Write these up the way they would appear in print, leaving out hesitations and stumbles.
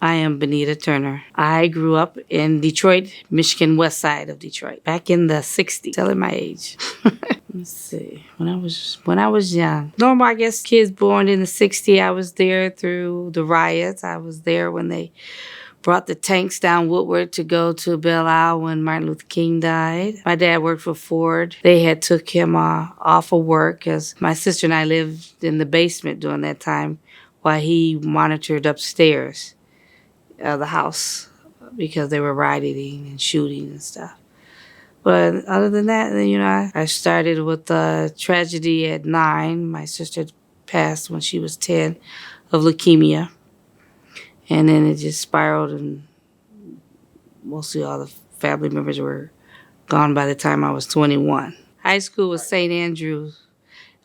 I am Benita Turner. I grew up in Detroit, Michigan, west side of Detroit, back in the 60s. Telling my age. Let's see. When I was young. Normal, I guess, kids born in the 60s. I was there through the riots. I was there when they brought the tanks down Woodward to go to Belle Isle when Martin Luther King died. My dad worked for Ford. They had took him off of work because my sister and I lived in the basement during that time while he monitored upstairs of the house because they were rioting and shooting and stuff. But other than that, I started with a tragedy at 9. My sister passed when she was 10 of leukemia. And then it just spiraled, and mostly all the family members were gone by the time I was 21. High school was St. Andrews.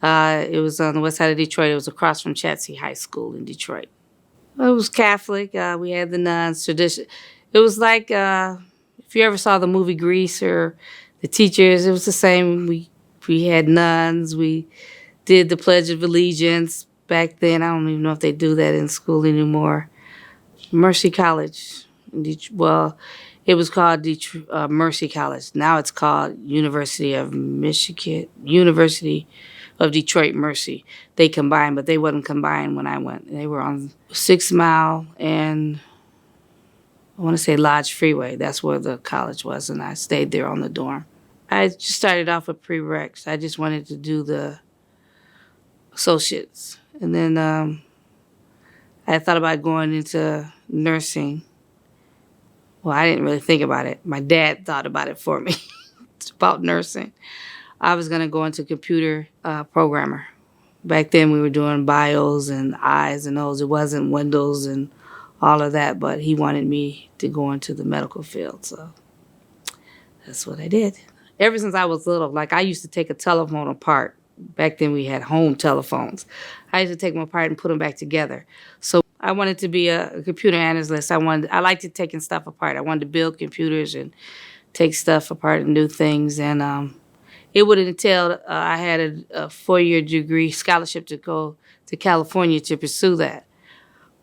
It was on the west side of Detroit. It was across from Chatsey High School in Detroit. It was Catholic. We had the nuns, tradition. It was like if you ever saw the movie Grease or the teachers, it was the same. We had nuns. We did the Pledge of Allegiance back then. I don't even know if they do that in school anymore. Mercy College. Well, it was called Mercy College. Now it's called University of Detroit Mercy. They combined, but they wasn't combined when I went. They were on 6 Mile and I want to say Lodge Freeway. That's where the college was, and I stayed there on the dorm. I just started off with prereqs. I just wanted to do the associates. And then I thought about going into nursing. Well, I didn't really think about it. My dad thought about it for me. It's about nursing. I was going to go into computer programmer. Back then we were doing bios and I's and O's. It wasn't Windows and all of that, but he wanted me to go into the medical field, so that's what I did. Ever since I was little, like I used to take a telephone apart. Back then we had home telephones. I used to take them apart and put them back together. So I wanted to be a computer analyst. I liked taking stuff apart. I wanted to build computers and take stuff apart and do things. And it would entail I had a 4-year degree scholarship to go to California to pursue that.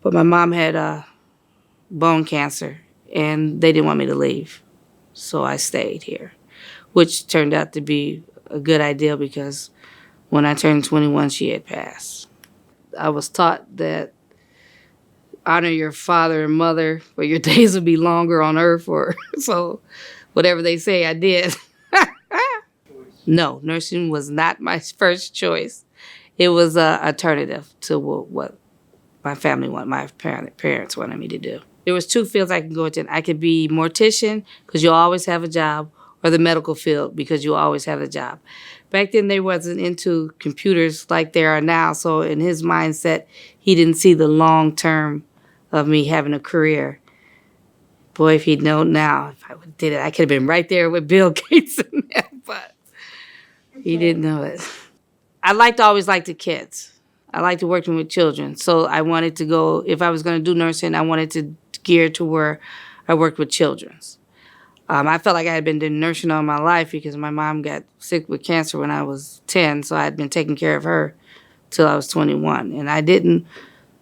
But my mom had bone cancer, and they didn't want me to leave. So I stayed here, which turned out to be a good idea because when I turned 21, she had passed. I was taught that honor your father and mother, or your days will be longer on earth, or so whatever they say, I did. No, nursing was not my first choice. It was an alternative to what my family wanted, my parents wanted me to do. There was 2 fields I could go into. I could be mortician, because you'll always have a job, or the medical field, because you'll always have a job. Back then, they wasn't into computers like they are now, so in his mindset, he didn't see the long term of me having a career. Boy, if he'd known now, if I would have did it, I could have been right there with Bill Gates and them, but he didn't know it. Always liked the kids. I liked working with children, so I wanted to go, if I was going to do nursing, I wanted to gear to where I worked with children. I felt like I had been doing nursing all my life because my mom got sick with cancer when I was 10, so I had been taking care of her till I was 21. And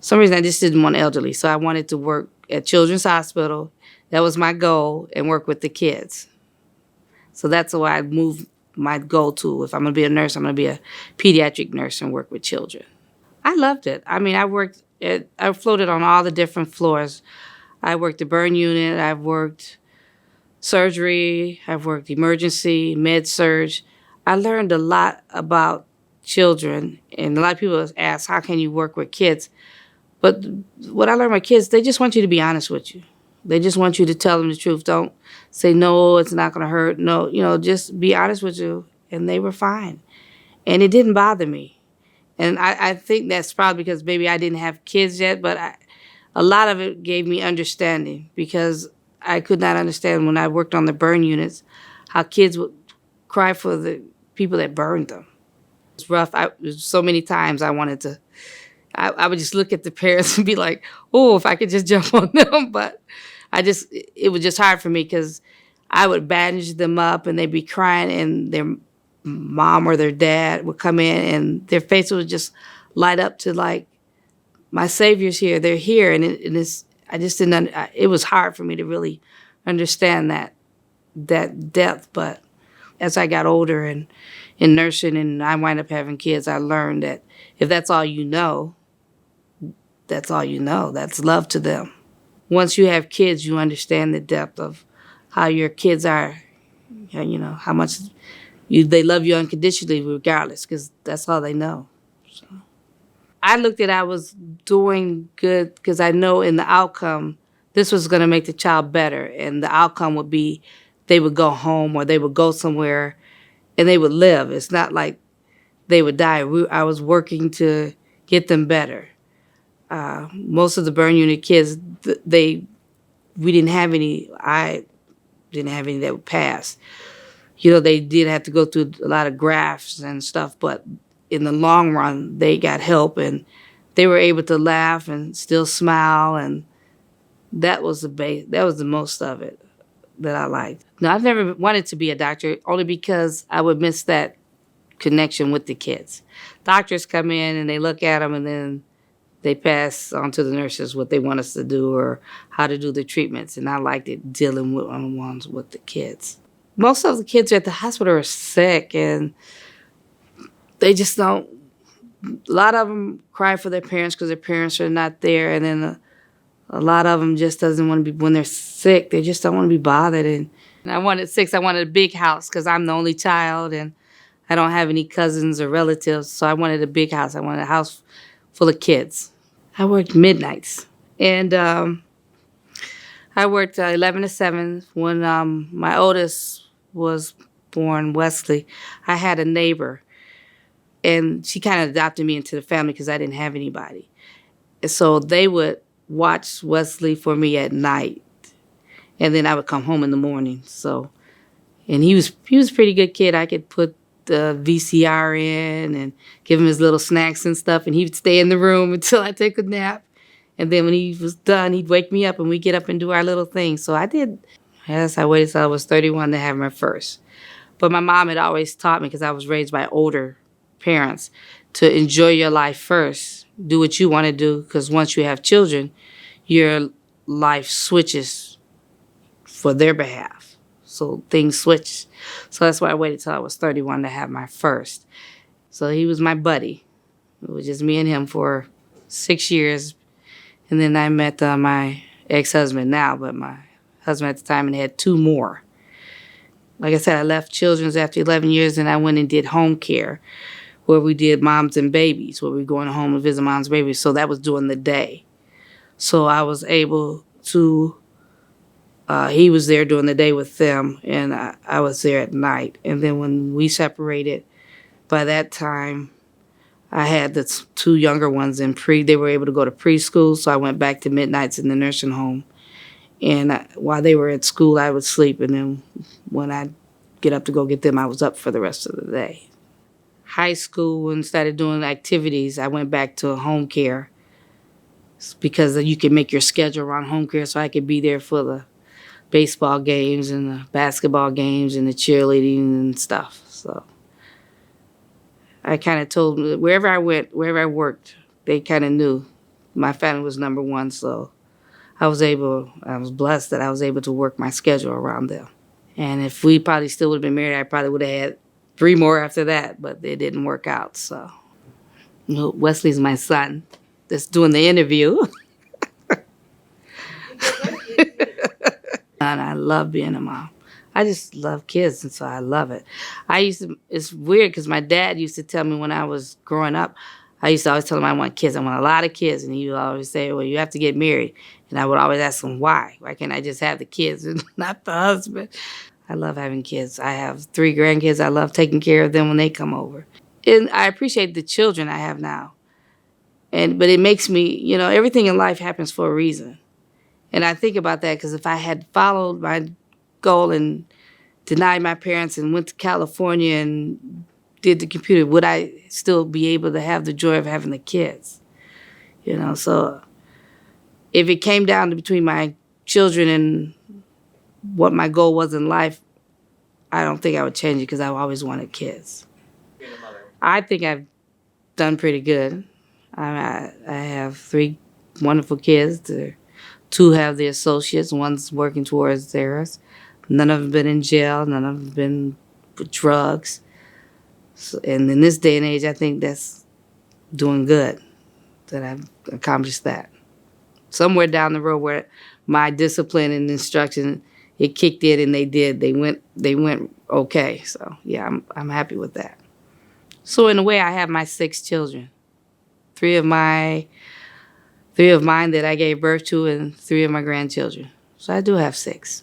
some reason I just didn't want elderly, so I wanted to work at Children's Hospital. That was my goal, and work with the kids. So that's why I moved my goal to, if I'm going to be a nurse, I'm going to be a pediatric nurse and work with children. I loved it. I mean, I floated on all the different floors. I worked the burn unit, I've worked surgery, I've worked emergency, med-surg. I learned a lot about children, and a lot of people ask, how can you work with kids? But what I learned with kids, they just want you to be honest with you. They just want you to tell them the truth. Don't say, no, it's not going to hurt. No, just be honest with you. And they were fine. And it didn't bother me. And I think that's probably because maybe I didn't have kids yet, but a lot of it gave me understanding, because I could not understand when I worked on the burn units how kids would cry for the people that burned them. It was rough. So many times I wanted to, I would just look at the parents and be like, oh, if I could just jump on them. But it was just hard for me because I would bandage them up and they'd be crying, and their mom or their dad would come in and their face would just light up to like, my Savior's here, they're here. And I just didn't. It was hard for me to really understand that depth. But as I got older and in nursing, and I wind up having kids, I learned that if that's all you know, that's all you know. That's love to them. Once you have kids, you understand the depth of how your kids are. You know how much they love you unconditionally, regardless, because that's all they know. So I looked at I was doing good because I know in the outcome this was going to make the child better, and the outcome would be they would go home or they would go somewhere and they would live. It's not like they would die. I was working to get them better. Most of the burn unit kids, we didn't have any. I didn't have any that would pass. You know, they did have to go through a lot of grafts and stuff, but in the long run, they got help and they were able to laugh and still smile, and that was that was the most of it that I liked. Now, I've never wanted to be a doctor only because I would miss that connection with the kids. Doctors come in and they look at them and then they pass on to the nurses what they want us to do or how to do the treatments, and I liked it dealing with one-on-ones with the kids. Most of the kids at the hospital are sick and they just don't, a lot of them cry for their parents because their parents are not there, and then a lot of them just doesn't want to be, when they're sick, they just don't want to be bothered. And I wanted a big house because I'm the only child and I don't have any cousins or relatives, so I wanted a big house. I wanted a house full of kids. I worked midnights, and I worked 11 to 7. When my oldest was born, Wesley, I had a neighbor, and she kind of adopted me into the family because I didn't have anybody. And so they would watch Wesley for me at night, and then I would come home in the morning. So, and he was a pretty good kid. I could put the VCR in and give him his little snacks and stuff, and he would stay in the room until I take a nap. And then when he was done, he'd wake me up and we'd get up and do our little thing. So I did. Yes, I waited till I was 31 to have my first. But my mom had always taught me, because I was raised by older parents, to enjoy your life first. Do what you want to do, because once you have children, your life switches for their behalf. So things switch. So that's why I waited till I was 31 to have my first. So he was my buddy. It was just me and him for 6 years. And then I met my ex-husband now, but my husband at the time, and had 2 more. Like I said, I left Children's after 11 years, and I went and did home care, where we did moms and babies, where we were going home to visit moms and babies. So that was during the day. So I was able to, he was there during the day with them, and I was there at night. And then when we separated, by that time, I had the 2 younger ones in they were able to go to preschool, so I went back to midnights in the nursing home. And while they were at school, I would sleep, and then when I'd get up to go get them, I was up for the rest of the day. High school, when I started doing activities, I went back to home care because you can make your schedule around home care, so I could be there for the baseball games and the basketball games and the cheerleading and stuff. So I kind of told them wherever I went, wherever I worked, they kind of knew my family was number one. So I was blessed that I was able to work my schedule around them. And if we probably still would have been married, I probably would have had 3 more after that, but it didn't work out. So Wesley's my son that's doing the interview. And I love being a mom. I just love kids, and so I love it. It's weird because my dad used to tell me when I was growing up, I used to always tell him I want kids. I want a lot of kids. And he would always say, well, you have to get married. And I would always ask him, why? Why can't I just have the kids and not the husband? I love having kids. I have 3 grandkids. I love taking care of them when they come over. And I appreciate the children I have now. But it makes me, everything in life happens for a reason. And I think about that because if I had followed my goal and denied my parents and went to California and did the computer, would I still be able to have the joy of having the kids? So if it came down to between my children and what my goal was in life, I don't think I would change it because I've always wanted kids. Being a mother. I think I've done pretty good. I have 3 wonderful kids. They're Two have their associates. One's working towards theirs. None of them been in jail. None of them been with drugs. So, and in this day and age, I think that's doing good that I've accomplished that. Somewhere down the road where my discipline and instruction, it kicked in and they went okay. So yeah, I'm happy with that. So in a way, I have my 6 children. Three of mine that I gave birth to, and 3 of my grandchildren. So I do have 6.